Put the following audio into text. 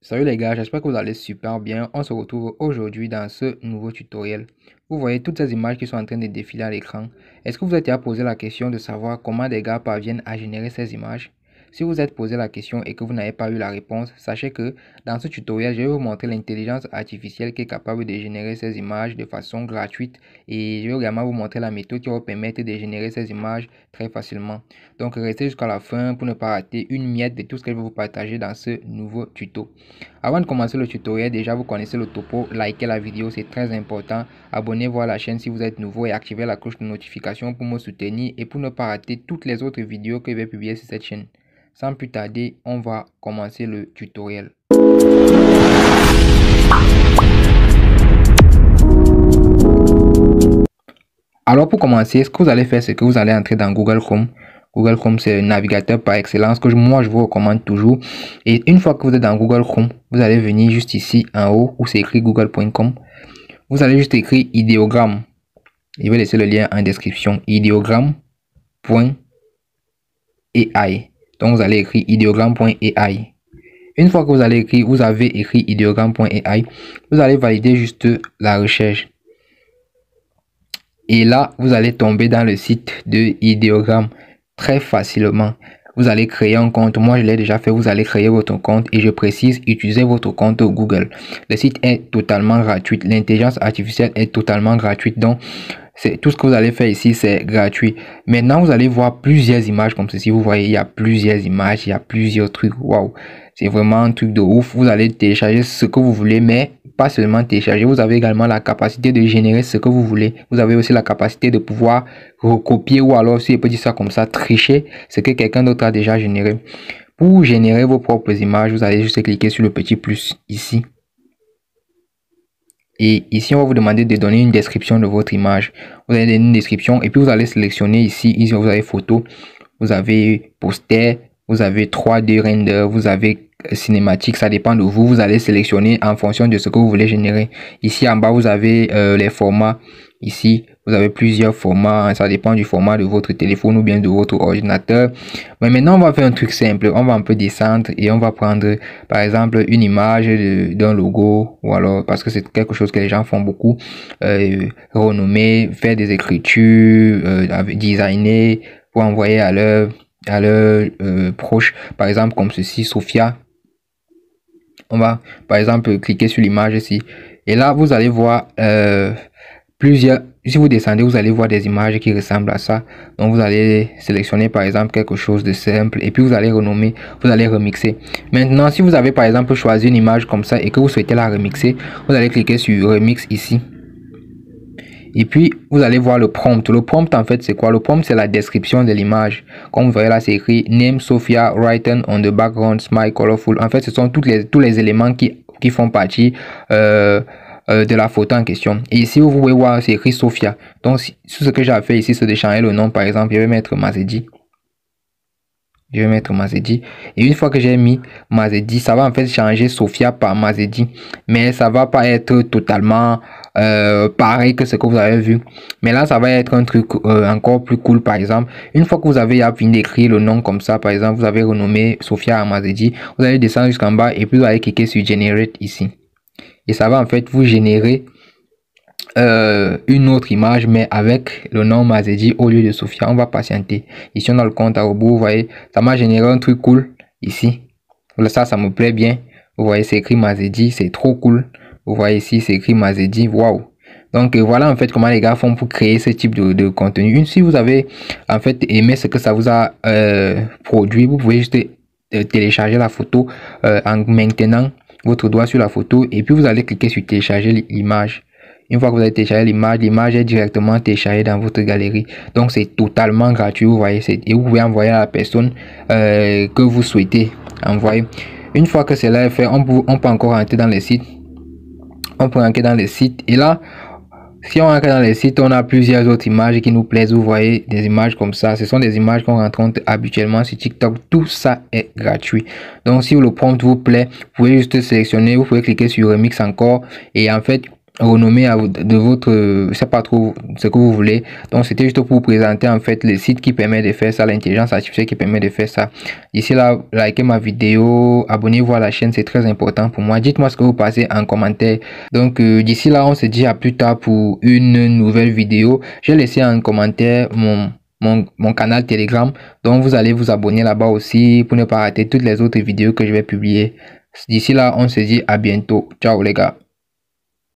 Salut les gars, j'espère que vous allez super bien. On se retrouve aujourd'hui dans ce nouveau tutoriel. Vous voyez toutes ces images qui sont en train de défiler à l'écran. Est-ce que vous êtes déjà posé la question de savoir comment des gars parviennent à générer ces images? Si vous êtes posé la question et que vous n'avez pas eu la réponse, sachez que dans ce tutoriel, je vais vous montrer l'intelligence artificielle qui est capable de générer ces images de façon gratuite et je vais également vous montrer la méthode qui va vous permettre de générer ces images très facilement. Donc restez jusqu'à la fin pour ne pas rater une miette de tout ce que je vais vous partager dans ce nouveau tuto. Avant de commencer le tutoriel, déjà vous connaissez le topo, likez la vidéo, c'est très important. Abonnez-vous à la chaîne si vous êtes nouveau et activez la cloche de notification pour me soutenir et pour ne pas rater toutes les autres vidéos que je vais publier sur cette chaîne. Sans plus tarder, on va commencer le tutoriel. Alors pour commencer, ce que vous allez faire, c'est que vous allez entrer dans Google Chrome. Google Chrome, c'est le navigateur par excellence que moi je vous recommande toujours. Et une fois que vous êtes dans Google Chrome, vous allez venir juste ici en haut où c'est écrit google.com. Vous allez juste écrire idéogramme. Je vais laisser le lien en description. Idéogramme.ai. Donc vous allez écrire idéogramme.ai. Une fois que vous avez écrit idéogramme.ai, vous allez valider juste la recherche. Et là, vous allez tomber dans le site de Idéogramme très facilement. Vous allez créer un compte. Moi, je l'ai déjà fait. Vous allez créer votre compte. Et je précise, utilisez votre compte Google. Le site est totalement gratuit. L'intelligence artificielle est totalement gratuite. Donc, c'est tout ce que vous allez faire ici, c'est gratuit. Maintenant, vous allez voir plusieurs images comme ceci. Vous voyez, il y a plusieurs images. Il y a plusieurs trucs. Waouh! C'est vraiment un truc de ouf. Vous allez télécharger ce que vous voulez, mais pas seulement télécharger, vous avez également la capacité de générer ce que vous voulez. Vous avez aussi la capacité de pouvoir recopier ou alors, si je peux dire ça comme ça, tricher ce que quelqu'un d'autre a déjà généré. Pour générer vos propres images, vous allez juste cliquer sur le petit plus ici. Et ici, on va vous demander de donner une description de votre image. Vous allez donner une description et puis vous allez sélectionner ici, vous avez photo, vous avez poster, vous avez 3D render, vous avez cinématique, ça dépend de vous. Vous allez sélectionner en fonction de ce que vous voulez générer. Ici en bas, vous avez les formats. Ici, vous avez plusieurs formats. Ça dépend du format de votre téléphone ou bien de votre ordinateur. Mais maintenant, on va faire un truc simple. On va un peu descendre et on va prendre, par exemple, une image d'un logo ou alors, parce que c'est quelque chose que les gens font beaucoup, renommer, faire des écritures, designer pour envoyer à leur proche, par exemple comme ceci, Sophia. On va par exemple cliquer sur l'image ici et là vous allez voir plusieurs. Si vous descendez, vous allez voir des images qui ressemblent à ça. Donc vous allez sélectionner par exemple quelque chose de simple et puis vous allez renommer, vous allez remixer. Maintenant, si vous avez par exemple choisi une image comme ça et que vous souhaitez la remixer, vous allez cliquer sur remix ici. Et puis, vous allez voir le prompt. Le prompt, en fait, c'est quoi? Le prompt, c'est la description de l'image. Comme vous voyez là, c'est écrit Name Sophia, written on the background, smile colorful. En fait, ce sont tous les éléments qui font partie de la photo en question. Et ici, vous pouvez voir, c'est écrit Sophia. Donc, ce que j'ai fait ici, c'est de changer le nom. Par exemple, je vais mettre Mazedi. Je vais mettre Mazedi. Et une fois que j'ai mis Mazedi, ça va en fait changer Sophia par Mazedi. Mais ça va pas être totalement pareil que ce que vous avez vu. Mais là, ça va être un truc encore plus cool. Par exemple, une fois que vous avez fini d'écrire le nom comme ça, par exemple, vous avez renommé Sophia à Mazedi. Vous allez descendre jusqu'en bas et puis vous allez cliquer sur Generate ici. Et ça va en fait vous générer une autre image mais avec le nom Mazedi au lieu de Sophia. On va patienter. Ici on a le compte à rebours. Vous voyez, ça m'a généré un truc cool ici. Ça me plaît bien. Vous voyez, c'est écrit Mazedi, c'est trop cool. Vous voyez ici, c'est écrit Mazedi. Waouh. Donc voilà en fait comment les gars font pour créer ce type de contenu. Si vous avez en fait aimé ce que ça vous a produit, vous pouvez juste télécharger la photo en maintenant votre doigt sur la photo et puis vous allez cliquer sur télécharger l'image. Une fois que vous avez téléchargé l'image est directement téléchargée dans votre galerie. Donc c'est totalement gratuit, vous voyez, et vous pouvez envoyer à la personne que vous souhaitez envoyer. Une fois que cela est fait, on peut encore entrer dans les sites. On peut entrer dans les sites et là, si on entre dans les sites, on a plusieurs autres images qui nous plaisent. Vous voyez des images comme ça. Ce sont des images qu'on rencontre habituellement sur TikTok. Tout ça est gratuit. Donc si le prompt vous plaît, vous pouvez juste sélectionner. Vous pouvez cliquer sur Remix encore. Et en fait, renommée de votre, je sais pas trop ce que vous voulez. Donc c'était juste pour vous présenter en fait le site qui permet de faire ça, l'intelligence artificielle qui permet de faire ça. D'ici là, likez ma vidéo, abonnez-vous à la chaîne, c'est très important pour moi. Dites-moi ce que vous pensez en commentaire. Donc d'ici là, on se dit à plus tard pour une nouvelle vidéo. J'ai laissé en commentaire mon canal Telegram, donc vous allez vous abonner là-bas aussi pour ne pas rater toutes les autres vidéos que je vais publier. D'ici là, on se dit à bientôt. Ciao les gars.